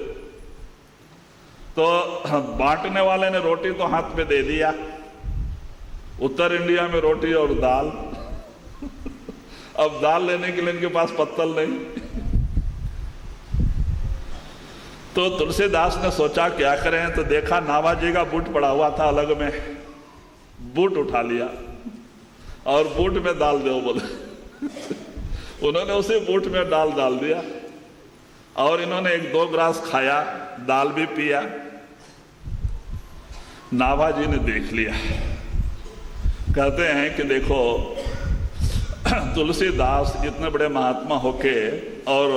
तो बांटने वाले ने रोटी तो हाथ में दे दिया, उत्तर इंडिया में रोटी और दाल। अब दाल लेने के लिए इनके पास पत्तल नहीं। तो तुलसीदास ने सोचा क्या करें, तो देखा नाभाजी का बूट पड़ा हुआ था अलग में, बूट उठा लिया और बूट में दाल दो बोले। उन्होंने उसी बूट में दाल डाल दिया और इन्होंने 1-2 ग्रास खाया, दाल भी पिया। नाभाजी ने देख लिया, कहते हैं कि देखो तुलसीदास इतने बड़े महात्मा होके और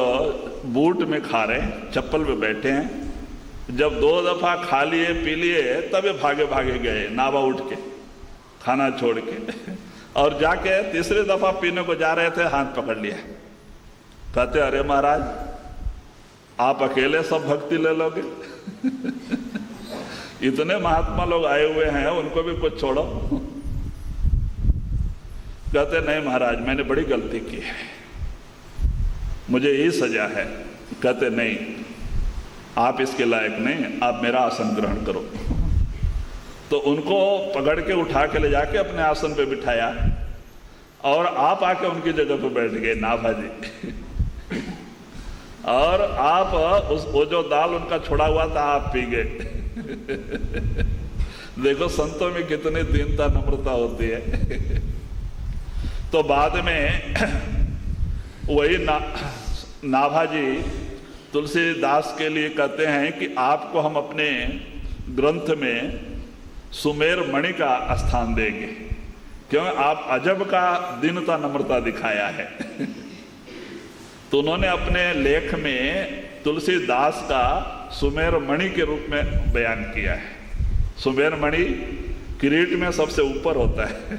बूट में खा रहे, चप्पल पे बैठे हैं। जब 2 दफा खा लिए पी लिए तब ये भागे भागे गए, नाभा उठ के खाना छोड़ के, और जाके तीसरी दफा पीने को जा रहे थे, हाथ पकड़ लिया। कहते अरे महाराज आप अकेले सब भक्ति ले लोगे? इतने महात्मा लोग आए हुए हैं, उनको भी कुछ छोड़ो। कहते नहीं महाराज मैंने बड़ी गलती की है, मुझे यही सजा है। कहते नहीं आप इसके लायक नहीं, आप मेरा आसन ग्रहण करो। तो उनको पकड़ के उठा के ले जाके अपने आसन पे बिठाया और आप आके उनकी जगह पे बैठ गए नाभाजी। और आप वो जो दाल उनका छोड़ा हुआ था आप पी गए। देखो संतों में कितनी दीनता नम्रता होती है। तो बाद में वही नाभाजी तुलसीदास के लिए कहते हैं कि आपको हम अपने ग्रंथ में सुमेर मणि का स्थान देंगे, क्योंकि आप अजब का दीनता नम्रता दिखाया है। तो उन्होंने अपने लेख में तुलसीदास का सुमेर मणि के रूप में बयान किया है। सुमेर मणि किरीट में सबसे ऊपर होता है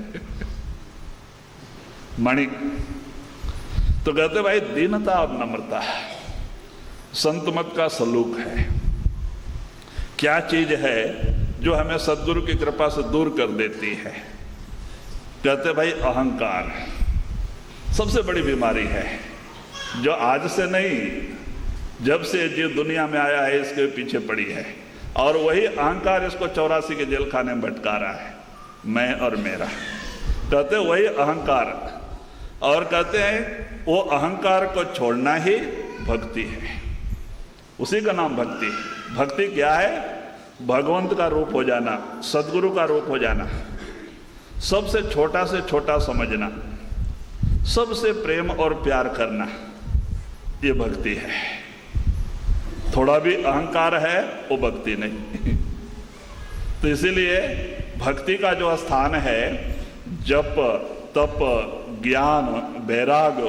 मणि। तो कहते भाई दीनता और नम्रता संत मत का सलूक है। क्या चीज है जो हमें सदगुरु की कृपा से दूर कर देती है? कहते भाई अहंकार सबसे बड़ी बीमारी है, जो आज से नहीं, जब से जीव दुनिया में आया है इसके पीछे पड़ी है। और वही अहंकार इसको 84 के जेल खाने में भटका रहा है, मैं और मेरा। कहते वही अहंकार, और कहते हैं वो अहंकार को छोड़ना ही भक्ति है। उसी का नाम भक्ति। भक्ति क्या है? भगवंत का रूप हो जाना, सदगुरु का रूप हो जाना, सबसे छोटा से छोटा समझना, सबसे प्रेम और प्यार करना, ये भक्ति है। थोड़ा भी अहंकार है वो भक्ति नहीं। तो इसीलिए भक्ति का जो स्थान है, जप तप ज्ञान वैराग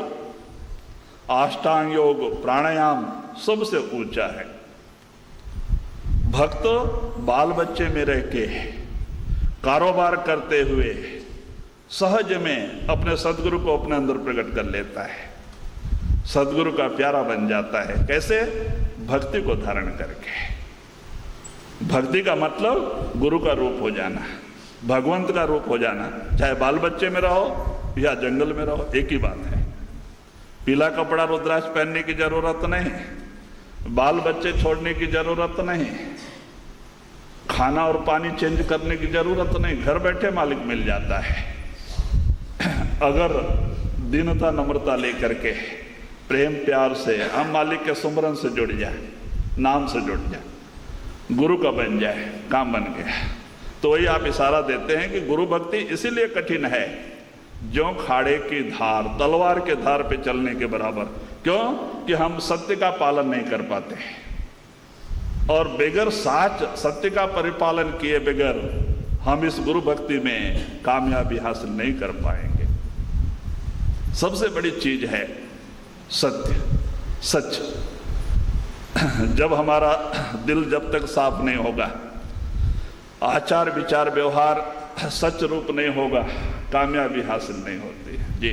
अष्टांग योग प्राणायाम सबसे ऊंचा है। भक्त बाल बच्चे में रह के कारोबार करते हुए सहज में अपने सदगुरु को अपने अंदर प्रकट कर लेता है, सदगुरु का प्यारा बन जाता है। कैसे? भक्ति को धारण करके। भक्ति का मतलब गुरु का रूप हो जाना, भगवंत का रूप हो जाना। चाहे बाल बच्चे में रहो या जंगल में रहो, एक ही बात है। पीला कपड़ा रुद्राक्ष पहनने की जरूरत नहीं, बाल बच्चे छोड़ने की जरूरत नहीं, खाना और पानी चेंज करने की जरूरत नहीं, घर बैठे मालिक मिल जाता है। अगर दीनता नम्रता लेकर के प्रेम प्यार से हम मालिक के सुमरन से जुड़ जाए, नाम से जुड़ जाए, गुरु का बन जाए, काम बन गया। तो वही आप इशारा देते हैं कि गुरु भक्ति इसीलिए कठिन है, जो खाड़े की धार, तलवार के धार पे चलने के बराबर। क्यों? कि हम सत्य का पालन नहीं कर पाते, और बगैर साच सत्य का परिपालन किए बगैर हम इस गुरु भक्ति में कामयाबी हासिल नहीं कर पाएंगे। सबसे बड़ी चीज है सत्य, सच। जब हमारा दिल जब तक साफ नहीं होगा, आचार विचार व्यवहार सच रूप नहीं होगा, कामयाबी हासिल नहीं होती। जी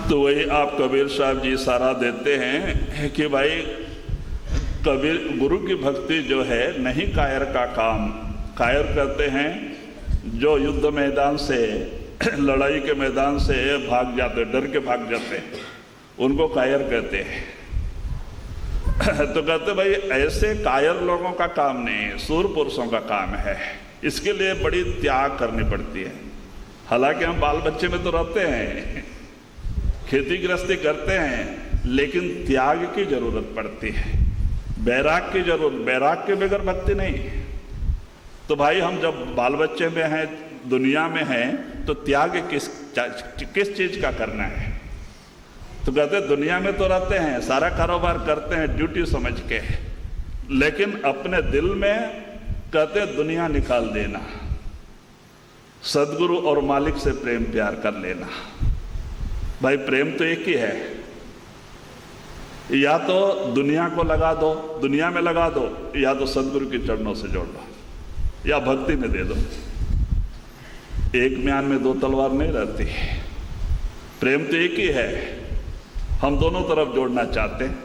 तो वही आप कबीर साहब जी इशारा देते हैं कि भाई कबीर गुरु की भक्ति जो है नहीं कायर का काम। कायर कहते हैं जो युद्ध मैदान से, लड़ाई के मैदान से भाग जाते, डर के भाग जाते, उनको कायर कहते हैं। तो कहते भाई ऐसे कायर लोगों का काम नहीं, सूर पुरुषों का काम है। इसके लिए बड़ी त्याग करनी पड़ती है। हालांकि हम बाल बच्चे में तो रहते हैं, खेती गृहस्थी करते हैं, लेकिन त्याग की जरूरत पड़ती है, बैराग की जरूरत। बैराग के बगैर भक्ति नहीं। तो भाई हम जब बाल बच्चे में हैं, दुनिया में हैं, तो त्याग किस चीज का करना है? तो कहते दुनिया में तो रहते हैं, सारा कारोबार करते हैं ड्यूटी समझ के, लेकिन अपने दिल में कहते दुनिया निकाल देना, सदगुरु और मालिक से प्रेम प्यार कर लेना। भाई प्रेम तो एक ही है, या तो दुनिया को लगा दो, दुनिया में लगा दो, या तो सदगुरु के चरणों से जोड़ दो, या भक्ति में दे दो। एक म्यान में दो तलवार नहीं रहती। प्रेम तो एक ही है, हम दोनों तरफ जोड़ना चाहते हैं।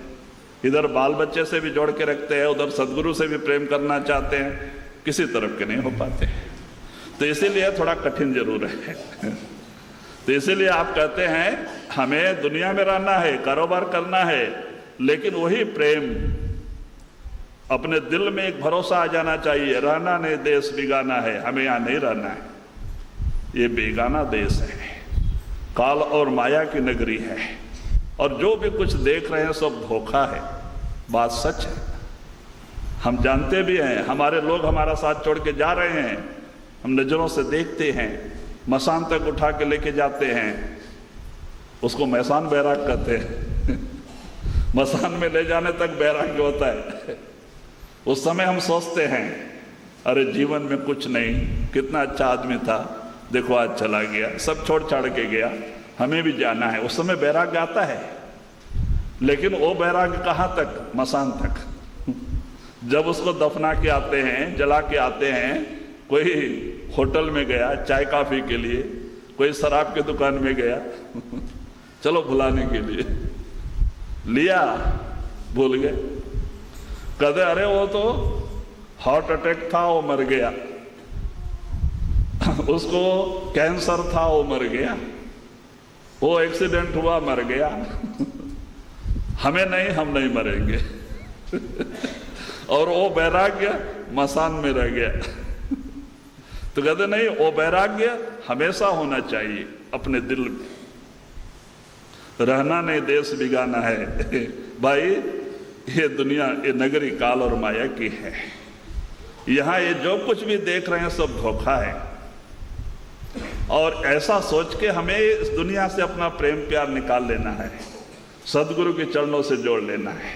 इधर बाल बच्चे से भी जोड़ के रखते हैं, उधर सदगुरु से भी प्रेम करना चाहते हैं, किसी तरफ के नहीं हो पाते। तो इसीलिए थोड़ा कठिन जरूर है। तो इसीलिए आप कहते हैं हमें दुनिया में रहना है, कारोबार करना है, लेकिन वही प्रेम अपने दिल में एक भरोसा आ जाना चाहिए, रहना नहीं देश बिगाना है, हमें यहाँ नहीं रहना है, ये बेगाना देश है, काल और माया की नगरी है, और जो भी कुछ देख रहे हैं सब धोखा है। बात सच है, हम जानते भी हैं, हमारे लोग हमारा साथ छोड़ के जा रहे हैं, हम नजरों से देखते हैं, मसान तक उठा के लेके जाते हैं, उसको मैसान बैराग कहते हैं मसान में ले जाने तक बैराग्य होता है। उस समय हम सोचते हैं अरे जीवन में कुछ नहीं, कितना अच्छा आदमी था, देखो आज चला गया, सब छोड़ छाड़ के गया, हमें भी जाना है। उस समय बैराग्य आता है, लेकिन वो बैराग्य कहाँ तक? मसान तक। जब उसको दफना के आते हैं, जला के आते हैं, कोई होटल में गया चाय कॉफी के लिए, कोई शराब की दुकान में गया चलो भुलाने के लिए, लिया, भूल गए। कहते अरे वो तो हार्ट अटैक था, वो मर गया उसको कैंसर था, वो मर गया, वो एक्सीडेंट हुआ, मर गया हमें नहीं, हम नहीं मरेंगे और वो वैराग्य मसान में रह गया तो कहते नहीं, वो वैराग्य हमेशा होना चाहिए अपने दिल में, रहना नहीं देश बिगाना है भाई। ये दुनिया, ये नगरी काल और माया की है, यहाँ ये जो कुछ भी देख रहे हैं सब धोखा है। और ऐसा सोच के हमें इस दुनिया से अपना प्रेम प्यार निकाल लेना है, सदगुरु के चरणों से जोड़ लेना है,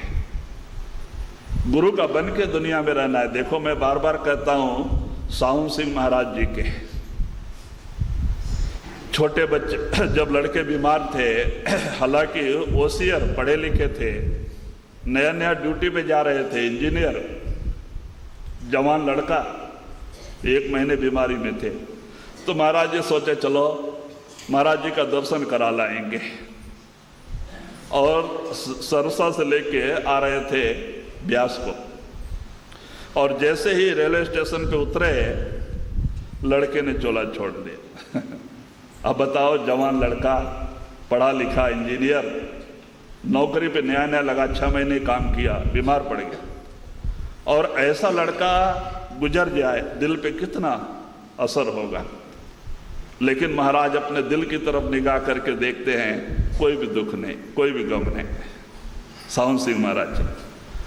गुरु का बन के दुनिया में रहना है। देखो मैं बार बार कहता हूँ, साहू सिंह महाराज जी के छोटे बच्चे जब लड़के बीमार थे, हालांकि ओसियर पढ़े लिखे थे, नया नया ड्यूटी पे जा रहे थे, इंजीनियर, जवान लड़का, 1 महीने बीमारी में थे, तो महाराज जी सोचे चलो महाराज जी का दर्शन करा लाएंगे, और सरसा से लेके आ रहे थे ब्यास को, और जैसे ही रेलवे स्टेशन पे उतरे लड़के ने चोला छोड़ दिया अब बताओ, जवान लड़का, पढ़ा लिखा इंजीनियर, नौकरी पे नया नया लगा, 6 महीने काम किया, बीमार पड़ गया, और ऐसा लड़का गुजर जाए, दिल पे कितना असर होगा। लेकिन महाराज अपने दिल की तरफ निगाह करके देखते हैं, कोई भी दुख नहीं, कोई भी गम नहीं, साहू सिंह महाराज जी,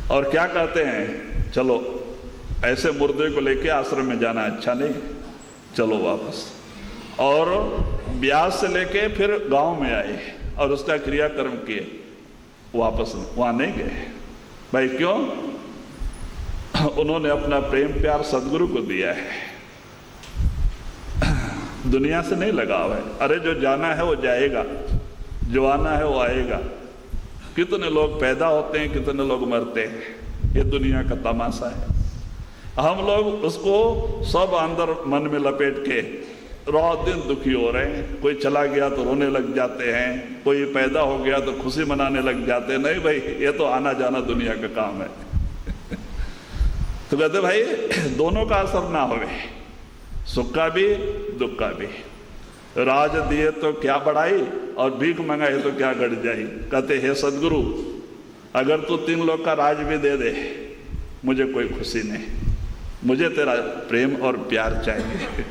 और क्या कहते हैं, चलो ऐसे मुर्दे को लेके आश्रम में जाना अच्छा नहीं, चलो वापस। और ब्यास से लेके फिर गांव में आए और उसका क्रियाकर्म किए, वापस वहां नहीं गए। भाई क्यों? उन्होंने अपना प्रेम प्यार सदगुरु को दिया है, दुनिया से नहीं लगाव है। अरे जो जाना है वो जाएगा, जो आना है वो आएगा। कितने लोग पैदा होते हैं, कितने लोग मरते हैं, ये दुनिया का तमाशा है। हम लोग उसको सब अंदर मन में लपेट के रात दिन दुखी हो रहे हैं। कोई चला गया तो रोने लग जाते हैं, कोई पैदा हो गया तो खुशी मनाने लग जाते हैं। नहीं भाई, ये तो आना जाना दुनिया का काम है तो कहते भाई दोनों का असर ना होवे, सुख का भी दुख का भी। राज दिए तो क्या बढ़ाई और भीख मंगाए तो क्या गड़ जाई। कहते हे सदगुरु, अगर तू 3 लोग का राज भी दे दे, मुझे कोई खुशी नहीं, मुझे तेरा प्रेम और प्यार चाहिए।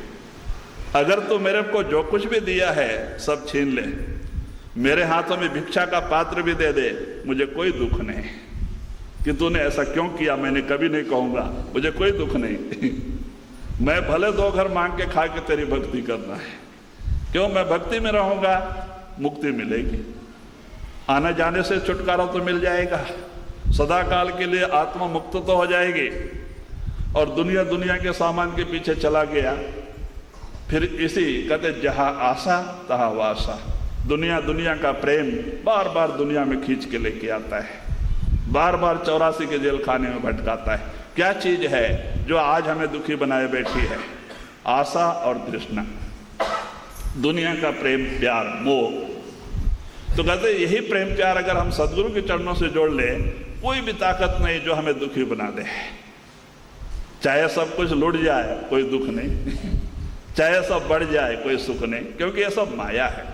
अगर तू मेरे को जो कुछ भी दिया है सब छीन ले, मेरे हाथों में भिक्षा का पात्र भी दे दे, मुझे कोई दुख नहीं कि तूने ऐसा क्यों किया, मैंने कभी नहीं कहूँगा, मुझे कोई दुख नहीं मैं भले 2 घर मांग के खा के तेरी भक्ति करना है। क्यों? मैं भक्ति में रहूँगा, मुक्ति मिलेगी, आने जाने से छुटकारा तो मिल जाएगा, सदा काल के लिए आत्मा मुक्त तो हो जाएगी। और दुनिया के सामान के पीछे चला गया, फिर इसी कहते जहाँ आशा तहाँ वासा। दुनिया का प्रेम बार बार दुनिया में खींच के लेके आता है, बार बार 84 के जेल खाने में भटकाता है। क्या चीज है जो आज हमें दुखी बनाए बैठी है? आशा और तृष्णा, दुनिया का प्रेम प्यार मोह। तो कहते यही प्रेम प्यार अगर हम सदगुरु के चरणों से जोड़ ले, कोई भी ताकत नहीं जो हमें दुखी बना दे। चाहे सब कुछ लुट जाए कोई दुख नहीं चाहे सब बढ़ जाए कोई सुख नहीं, क्योंकि ये सब माया है।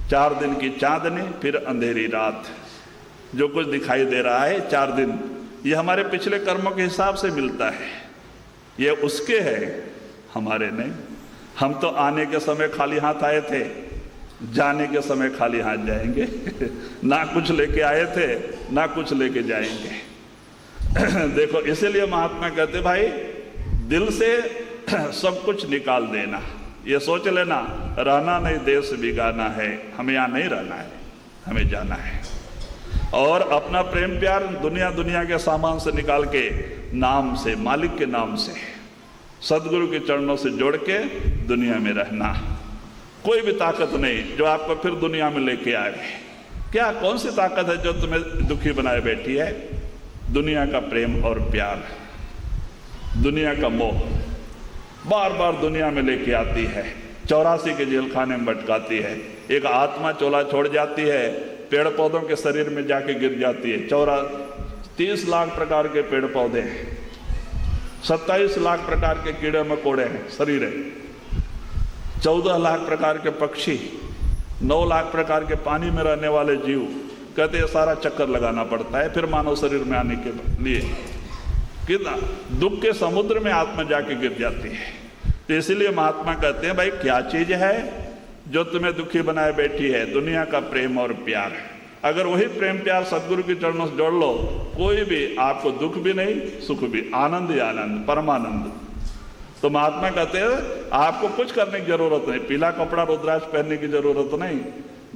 4 दिन की चांदनी फिर अंधेरी रात, जो कुछ दिखाई दे रहा है 4 दिन, ये हमारे पिछले कर्मों के हिसाब से मिलता है, ये उसके है, हमारे नहीं। हम तो आने के समय खाली हाथ आए थे, जाने के समय खाली हाथ जाएंगे ना कुछ लेके आए थे ना कुछ लेके जाएंगे देखो, इसीलिए महात्मा कहते भाई दिल से सब कुछ निकाल देना, ये सोच लेना रहना नहीं देश बिगाना है, हमें यहाँ नहीं रहना है, हमें जाना है। और अपना प्रेम प्यार दुनिया के सामान से निकाल के नाम से, मालिक के नाम से, सदगुरु के चरणों से जोड़ के दुनिया में रहना। कोई भी ताकत नहीं जो आपको फिर दुनिया में लेके आए। क्या कौन सी ताकत है जो तुम्हें दुखी बनाए बैठी है? दुनिया का प्रेम और प्यार, दुनिया का मोह बार बार दुनिया में लेके आती है, 84 के जेल खाने में भटकाती है। एक आत्मा चोला छोड़ जाती है, पेड़ पौधों के शरीर में जाके गिर जाती है। 30 लाख प्रकार के पेड़ पौधे हैं, 27 लाख प्रकार के कीड़े मकोड़े हैं शरीर है, 14 लाख प्रकार के पक्षी, 9 लाख प्रकार के पानी में रहने वाले जीव। कहते हैं सारा चक्कर लगाना पड़ता है फिर मानव शरीर में आने के लिए। कितना दुख के समुद्र में आत्मा जाके गिर जाती है। तो इसीलिए महात्मा कहते हैं भाई क्या चीज है जो तुम्हें दुखी बनाए बैठी है? दुनिया का प्रेम और प्यार। अगर वही प्रेम प्यार सदगुरु के चरणों से जोड़ लो, कोई भी आपको दुख भी नहीं, सुख भी, आनंद ही आनंद, परमानंद। तो महात्मा कहते हैं आपको कुछ करने की जरूरत नहीं, पीला कपड़ा रुद्राक्ष पहनने की जरूरत नहीं,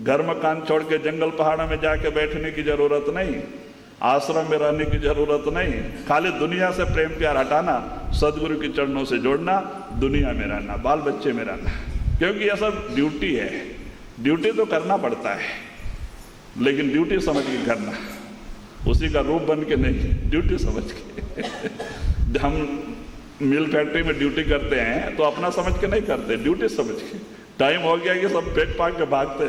घर मकान छोड़ के जंगल पहाड़ों में जाके बैठने की जरूरत नहीं, आश्रम में रहने की जरूरत नहीं। खाली दुनिया से प्रेम प्यार हटाना, सदगुरु के चरणों से जोड़ना, दुनिया में रहना, बाल बच्चे में रहना। क्योंकि यह सब ड्यूटी है, ड्यूटी तो करना पड़ता है, लेकिन ड्यूटी समझ के करना, उसी का रूप बन के नहीं, ड्यूटी समझ के हम मिल फैक्ट्री में ड्यूटी करते हैं तो अपना समझ के नहीं करते, ड्यूटी समझ के। टाइम हो गया कि सब फेंक फाक के भागते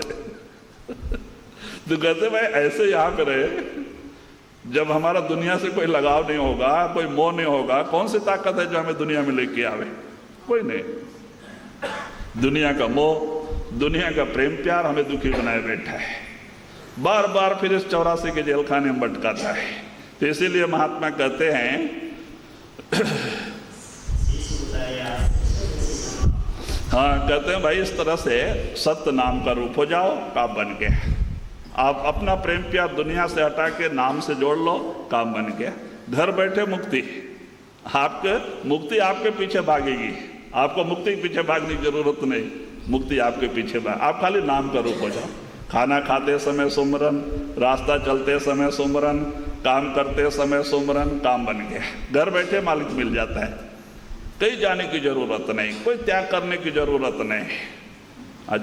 तो कहते भाई ऐसे यहाँ पे रहे, जब हमारा दुनिया से कोई लगाव नहीं होगा, कोई मोह नहीं होगा, कौन सी ताकत है जो हमें दुनिया में लेके आवे? कोई नहीं। दुनिया का मोह, दुनिया का प्रेम प्यार हमें दुखी बनाए बैठा है, बार बार फिर इस 84 के जेल खाने में भटकाता है। तो इसीलिए महात्मा कहते हैं हाँ, कहते हैं भाई इस तरह से सत्य नाम का रूप हो जाओ, काम बन गया। आप अपना प्रेम प्यार दुनिया से हटा के नाम से जोड़ लो, काम बन गया। घर बैठे मुक्ति, मुक्ति आपके पीछे भागेगी, आपको मुक्ति के पीछे भागने की जरूरत नहीं, मुक्ति आपके पीछे भाग। आप खाली नाम का रूप हो जाओ। खाना खाते समय सुमरन, रास्ता चलते समय सुमरन, काम करते समय सुमरन, काम बन गया। घर बैठे मालिक मिल जाता है, कहीं जाने की जरूरत नहीं, कोई त्याग करने की जरूरत नहीं।